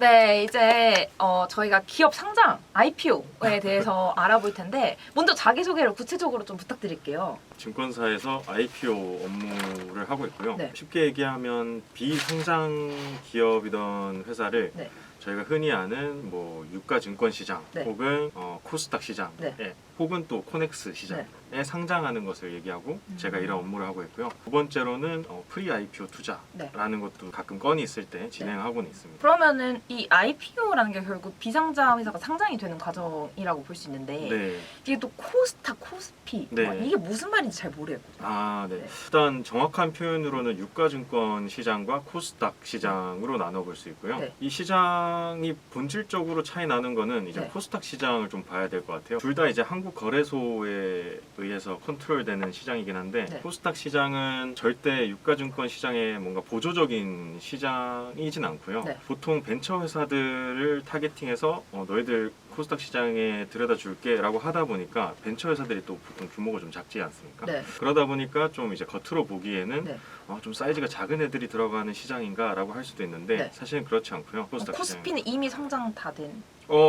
네, 이제 저희가 기업 상장 IPO에 대해서 알아볼 텐데 먼저 자기소개를 구체적으로 좀 부탁드릴게요. 증권사에서 IPO 업무를 하고 있고요. 네. 쉽게 얘기하면 비상장 기업이던 회사를 네. 저희가 흔히 아는 뭐 유가증권시장 네. 혹은 코스닥 시장, 네. 혹은 또 코넥스 시장에 상장하는 것을 얘기하고 제가 이런 업무를 하고 있고요. 두 번째로는 프리 IPO 투자라는 것도 가끔 건이 있을 때 진행하고는 있습니다. 그러면은 이 IPO라는 게 결국 비상장 회사가 상장이 되는 과정이라고 볼 수 있는데 네. 이게 또 코스닥, 코스피 네. 이게 무슨 말인지 잘 모르겠거든요. 네. 네. 일단 정확한 표현으로는 유가증권 시장과 코스닥 시장으로 나눠볼 수 있고요. 네. 이 시장이 본질적으로 차이 나는 거는 이제 네. 코스닥 시장을 좀 봐야 될 것 같아요. 둘 다 이제 한국 거래소에 의해서 컨트롤되는 시장이긴 한데 네. 코스닥 시장은 절대 유가증권 시장의 뭔가 보조적인 시장이진 않고요. 네. 보통 벤처 회사들을 타겟팅해서 너희들 코스닥 시장에 들여다 줄게 라고 하다 보니까 벤처 회사들이 또 보통 규모가 좀 작지 않습니까? 네. 그러다 보니까 좀 이제 겉으로 보기에는 네. 좀 사이즈가 작은 애들이 들어가는 시장인가 라고 할 수도 있는데 네. 사실은 그렇지 않고요. 코스닥 코스피는 이미 상장 다 된.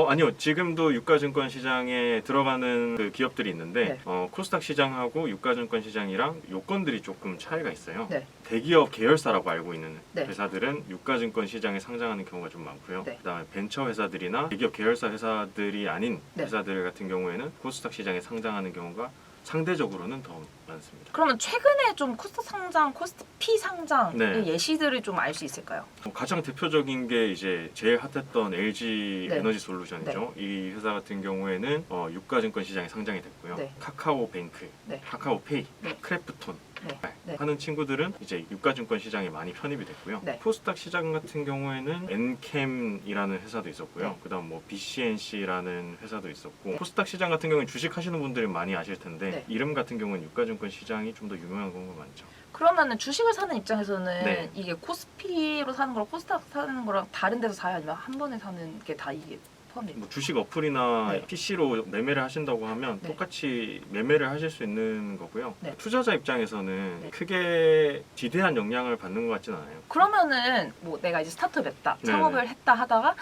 아니요. 지금도 유가증권 시장에 들어가는 그 기업들이 있는데 네. 코스닥 시장하고 유가증권 시장이랑 요건들이 조금 차이가 있어요. 네. 대기업 계열사라고 알고 있는 네. 회사들은 유가증권 시장에 상장하는 경우가 좀 많고요. 네. 그다음에 벤처 회사들이나 대기업 계열사 회사들이 아닌 네. 회사들 같은 경우에는 코스닥 시장에 상장하는 경우가 상대적으로는 더 많습니다. 그러면 최근에 좀 코스닥 상장, 코스피 상장의 네. 예시들을 좀 알 수 있을까요? 가장 대표적인 게 이제 제일 핫했던 LG 네. 에너지 솔루션이죠. 이 회사 같은 경우에는 유가증권 시장에 상장이 됐고요. 네. 카카오뱅크, 네. 카카오페이, 네. 크래프톤 네. 네. 하는 친구들은 이제 유가증권 시장에 많이 편입이 됐고요. 네. 코스닥 시장 같은 경우에는 엔캠이라는 회사도 있었고요. 네. 그다음 뭐 BCNC라는 회사도 있었고 코스닥 시장 같은 경우는 주식 하시는 분들은 많이 아실 텐데 네. 이름 같은 경우는 유가증권 시장이 좀 더 유명한 경우가 많죠. 그러면은 주식을 사는 입장에서는 네. 이게 코스피로 사는 거랑 코스닥 사는 거랑 다른 데서 사야 아니면 한 번에 사는 게 다 이게 포함돼요? 뭐 주식 어플이나 네. PC로 매매를 하신다고 하면 네. 똑같이 매매를 하실 수 있는 거고요. 네. 투자자 입장에서는 네. 크게 지대한 영향을 받는 것 같지는 않아요. 그러면은 뭐 내가 이제 스타트업 했다, 네네. 창업을 했다 하다가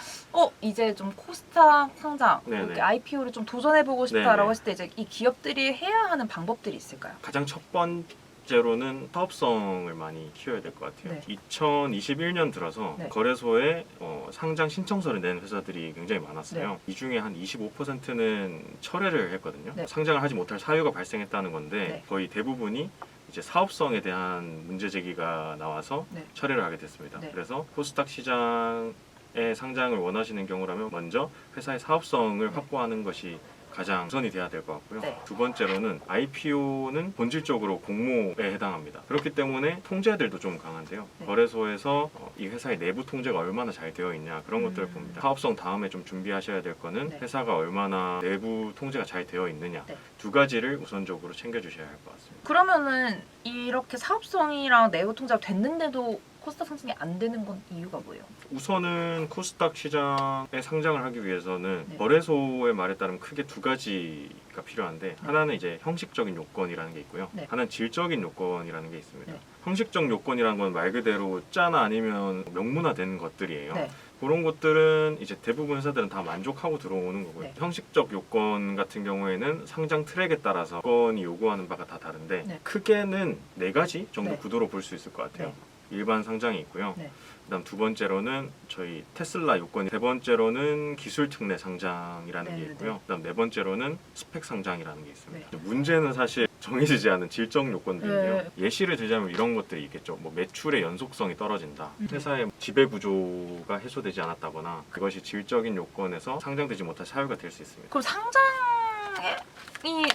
이제 좀 코스닥 상장, 네네. 이렇게 IPO를 좀 도전해보고 싶다라고 네네. 했을 때 이제 이 기업들이 해야 하는 방법들이 있을까요? 가장 첫 번째로는 사업성을 많이 키워야 될 것 같아요. 네. 2021년 들어서 네. 거래소에 상장 신청서를 낸 회사들이 굉장히 많았어요. 네. 이 중에 한 25%는 철회를 했거든요. 네. 상장을 하지 못할 사유가 발생했다는 건데 네. 거의 대부분이 이제 사업성에 대한 문제 제기가 나와서 네. 철회를 하게 됐습니다. 네. 그래서 코스닥 시장에 상장을 원하시는 경우라면 먼저 회사의 사업성을 네. 확보하는 것이 가장 우선이 돼야 될 것 같고요. 네. 두 번째로는 IPO는 본질적으로 공모에 해당합니다. 그렇기 때문에 통제들도 좀 강한데요. 네. 거래소에서 이 회사의 내부 통제가 얼마나 잘 되어 있냐 그런 것들을 봅니다. 사업성 다음에 좀 준비하셔야 될 거는 네. 회사가 얼마나 내부 통제가 잘 되어 있느냐 네. 두 가지를 우선적으로 챙겨주셔야 할 것 같습니다. 그러면은 이렇게 사업성이랑 내부 통제가 됐는데도 코스닥 상장이 안 되는 건 이유가 뭐예요? 우선은 코스닥 시장에 상장을 하기 위해서는 네. 거래소의 말에 따르면 크게 두 가지가 필요한데 하나는 이제 형식적인 요건이라는 게 있고요. 네. 하나는 질적인 요건이라는 게 있습니다. 네. 형식적 요건이라는 건 말 그대로 짜나 아니면 명문화된 것들이에요. 네. 그런 것들은 이제 대부분 회사들은 다 만족하고 들어오는 거고요. 네. 형식적 요건 같은 경우에는 상장 트랙에 따라서 요건이 요구하는 바가 다 다른데 네. 크게는 4가지 정도 네. 구도로 볼 수 있을 것 같아요. 네. 일반 상장이 있고요. 네. 그다음 두 번째로는 저희 테슬라 요건, 세 번째로는 기술 특례 상장이라는 네, 게 네, 있고요. 그다음 네 번째로는 스펙 상장이라는 게 있습니다. 네. 문제는 사실 정해지지 않은 질적 요건들인데요. 네. 예시를 들자면 이런 것들이 있겠죠. 뭐 매출의 연속성이 떨어진다. 회사의 지배 구조가 해소되지 않았다거나 그것이 질적인 요건에서 상장되지 못할 사유가 될 수 있습니다. 그럼 상장이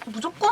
무조건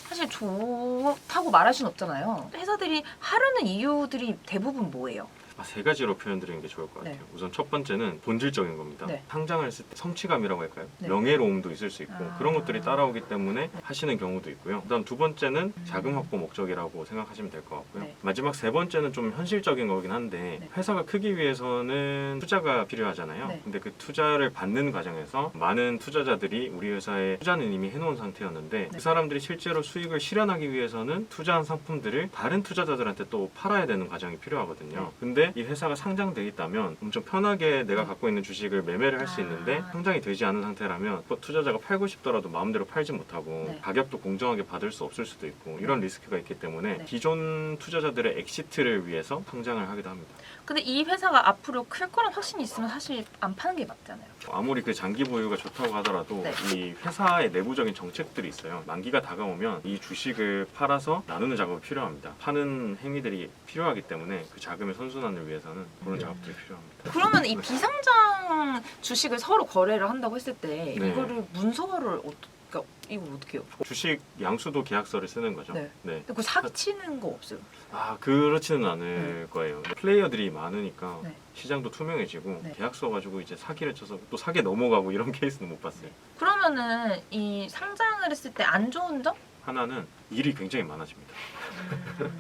사실 좋다고 말할 수는 없잖아요. 회사들이 하려는 이유들이 대부분 뭐예요? 세 가지로 표현드리는 게 좋을 것 같아요. 네. 우선 첫 번째는 본질적인 겁니다. 네. 상장을 했을 때 성취감이라고 할까요? 네. 명예로움도 있을 수 있고 아. 그런 것들이 따라오기 때문에 하시는 경우도 있고요. 그다음 두 번째는 자금 확보 목적이라고 생각하시면 될 것 같고요. 네. 마지막 세 번째는 좀 현실적인 거긴 한데 네. 회사가 크기 위해서는 투자가 필요하잖아요. 네. 근데 그 투자를 받는 과정에서 많은 투자자들이 우리 회사에 투자는 이미 해놓은 상태였는데 네. 그 사람들이 실제로 수익을 실현하기 위해서는 투자한 상품들을 다른 투자자들한테 또 팔아야 되는 과정이 필요하거든요. 네. 근데 근데 이 회사가 상장돼 있다면 엄청 편하게 내가 갖고 있는 주식을 매매를 할 수 있는데 상장이 되지 않은 상태라면 투자자가 팔고 싶더라도 마음대로 팔지 못하고 네. 가격도 공정하게 받을 수 없을 수도 있고 이런 리스크가 있기 때문에 네. 기존 투자자들의 엑시트를 위해서 상장을 하기도 합니다. 근데 이 회사가 앞으로 클 거란 확신이 있으면 사실 안 파는 게 맞잖아요. 아무리 그 장기 보유가 좋다고 하더라도 네. 이 회사의 내부적인 정책들이 있어요. 만기가 다가오면 이 주식을 팔아서 나누는 작업이 필요합니다. 파는 행위들이 필요하기 때문에 그 자금의 선순환을 위해서는 그런 작업들이 필요합니다. 그러면 이 비상장 주식을 서로 거래를 한다고 했을 때 네. 이거를 문서를 그러니까 이걸 어떻게 해요? 주식 양수도 계약서를 쓰는 거죠. 네. 네. 그거 사기치는 거 없어요? 아 그렇지는 않을 거예요. 플레이어들이 많으니까 네. 시장도 투명해지고 네. 계약서 가지고 이제 사기를 쳐서 또 사기에 넘어가고 이런 케이스는 못 봤어요. 그러면은 이 상장을 했을 때 안 좋은 점? 하나는 일이 굉장히 많아집니다.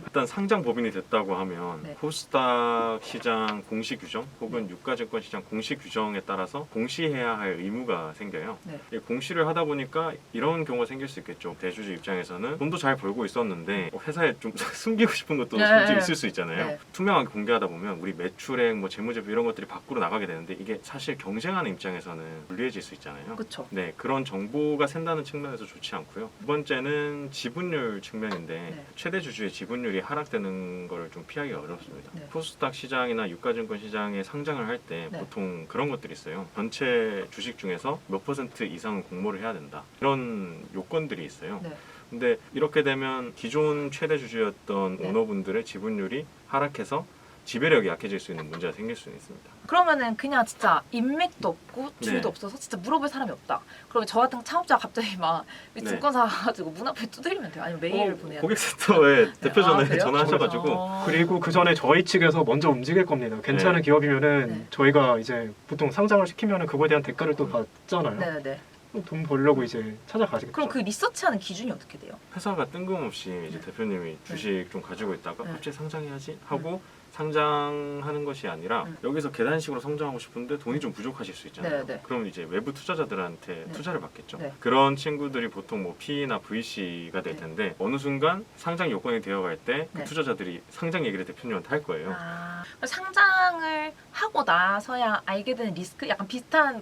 일단 상장 법인이 됐다고 하면 네. 코스닥 시장 공시 규정 혹은 유가증권 시장 공시 규정에 따라서 공시해야 할 의무가 생겨요. 네. 이 공시를 하다 보니까 이런 경우가 생길 수 있겠죠. 대주주 입장에서는 돈도 잘 벌고 있었는데 회사에 좀 숨기고 싶은 것도 네. 솔직히 있을 수 있잖아요. 네. 투명하게 공개하다 보면 우리 매출액, 뭐 재무제표 이런 것들이 밖으로 나가게 되는데 이게 사실 경쟁하는 입장에서는 불리해질 수 있잖아요. 그렇죠. 네, 그런 정보가 샌다는 측면에서 좋지 않고요. 두 번째는 지분율 측면인데 네. 최대 주주의 지분율이 하락되는 거를 좀 피하기 어렵습니다. 네. 코스닥 시장이나 유가증권 시장에 상장을 할 때 네. 보통 그런 것들이 있어요. 전체 주식 중에서 몇 % 이상은 공모를 해야 된다. 이런 요건들이 있어요. 네. 근데 이렇게 되면 기존 최대 주주였던 네. 오너분들의 지분율이 하락해서 지배력이 약해질 수 있는 문제가 생길 수는 있습니다. 그러면은 그냥 진짜 인맥도 없고 주도 네. 없어서 진짜 물어볼 사람이 없다. 그러면 저 같은 창업자가 갑자기 막 네. 증권사 가지고 문 앞에 두드리면 돼요? 아니면 메일을 보내야 돼요? 고객센터에 대표 전에 그래요? 전화하셔가지고 그리고 그 전에 저희 측에서 먼저 움직일 겁니다. 괜찮은 네. 기업이면은 네. 저희가 이제 보통 상장을 시키면은 그거에 대한 대가를 또 받잖아요. 네네. 돈 벌려고 이제 찾아가시겠죠. 그럼 그 리서치하는 기준이 어떻게 돼요? 회사가 뜬금없이 이제 네. 대표님이 주식 좀 가지고 있다가 네. 갑자기 상장해야지 하고 상장하는 것이 아니라 여기서 계단식으로 성장하고 싶은데 돈이 좀 부족하실 수 있잖아요. 네, 네. 그럼 이제 외부 투자자들한테 네. 투자를 받겠죠. 네. 그런 친구들이 보통 뭐 P나 VC가 될 네. 텐데 어느 순간 상장 요건이 되어갈 때 그 네. 투자자들이 상장 얘기를 대표님한테 할 거예요. 아, 상장을 하고 나서야 알게 되는 리스크? 약간 비슷한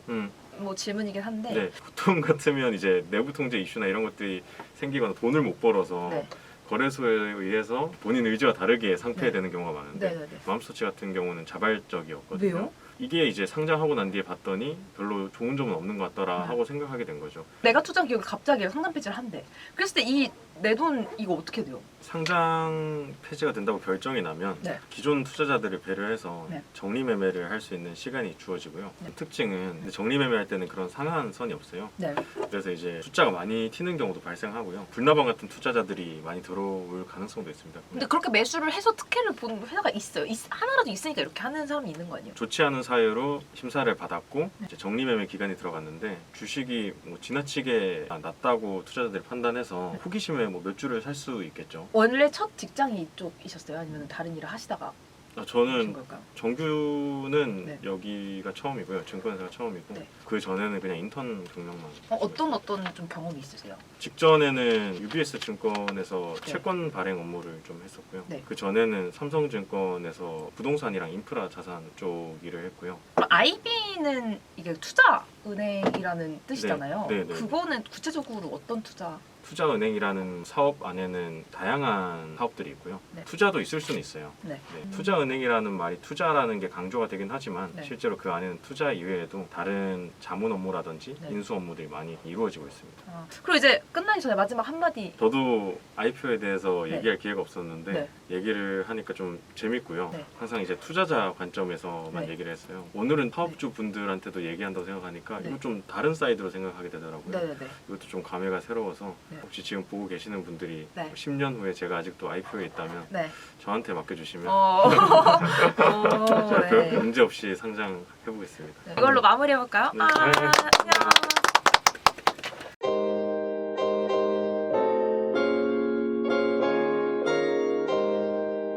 뭐 질문이긴 한데 네. 보통 같으면 이제 내부 통제 이슈나 이런 것들이 생기거나 돈을 못 벌어서 네. 거래소에 의해서 본인 의지와 다르게 상폐되는 경우가 많은데 네네네. 맘스터치 같은 경우는 자발적이었거든요. 왜요? 이게 이제 상장하고 난 뒤에 봤더니 별로 좋은 점은 없는 것 같더라 네. 하고 생각하게 된 거죠. 내가 투자한 기업이 갑자기 상장 폐지를 한대. 그랬을 때 이 내 돈 이거 어떻게 돼요? 상장 폐지가 된다고 결정이 나면 네. 기존 투자자들을 배려해서 네. 정리매매를 할 수 있는 시간이 주어지고요. 네. 특징은 정리매매할 때는 그런 상한선이 없어요. 네. 그래서 이제 숫자가 많이 튀는 경우도 발생하고요. 불나방 같은 투자자들이 많이 들어올 가능성도 있습니다. 근데 그렇게 매수를 해서 특혜를 보는 회사가 있어요. 하나라도 있으니까 이렇게 하는 사람이 있는 거 아니에요? 좋지 않은 사유로 심사를 받았고 네. 이제 정리매매 기간이 들어갔는데 주식이 뭐 지나치게 낮다고 투자자들이 판단해서 네. 호기심에 뭐 몇 주를 살 수 있겠죠. 원래 첫 직장이 이쪽이셨어요? 아니면 다른 일을 하시다가 오신 저는 걸까요? 정규는 네. 여기가 처음이고요. 증권회사가 처음이고 네. 그 전에는 그냥 인턴 경력만. 어떤 좀 경험이 있으세요? 직전에는 UBS 증권에서 네. 채권 발행 업무를 좀 했었고요. 네. 그 전에는 삼성증권에서 부동산이랑 인프라 자산 쪽 일을 했고요. 그럼 IB는 이게 투자은행이라는 뜻이잖아요. 네, 네, 네. 그거는 구체적으로 어떤 투자? 투자은행이라는 사업 안에는 다양한 사업들이 있고요. 네. 투자도 있을 수는 있어요. 네. 네, 투자은행이라는 말이 투자라는 게 강조가 되긴 하지만 네. 실제로 그 안에는 투자 이외에도 다른 자문 업무라든지 네. 인수 업무들이 많이 이루어지고 있습니다. 아, 그리고 이제 끝나기 전에 마지막 한마디. 저도 IPO에 대해서 네. 얘기할 기회가 없었는데 네. 얘기를 하니까 좀 재밌고요. 네. 항상 이제 투자자 관점에서만 네. 얘기를 했어요. 오늘은 사업주 분들한테도 얘기한다고 생각하니까 네. 이거 좀 다른 사이드로 생각하게 되더라고요. 네네네. 이것도 좀 감회가 새로워서 네. 혹시 지금 보고 계시는 분들이 네. 10년 후에 제가 아직도 IPO에 있다면 네. 저한테 맡겨주시면 오, 제가 별 네. 문제 없이 상장해보겠습니다. 네. 이걸로 마무리해볼까요? 네. 아, 네. 안녕.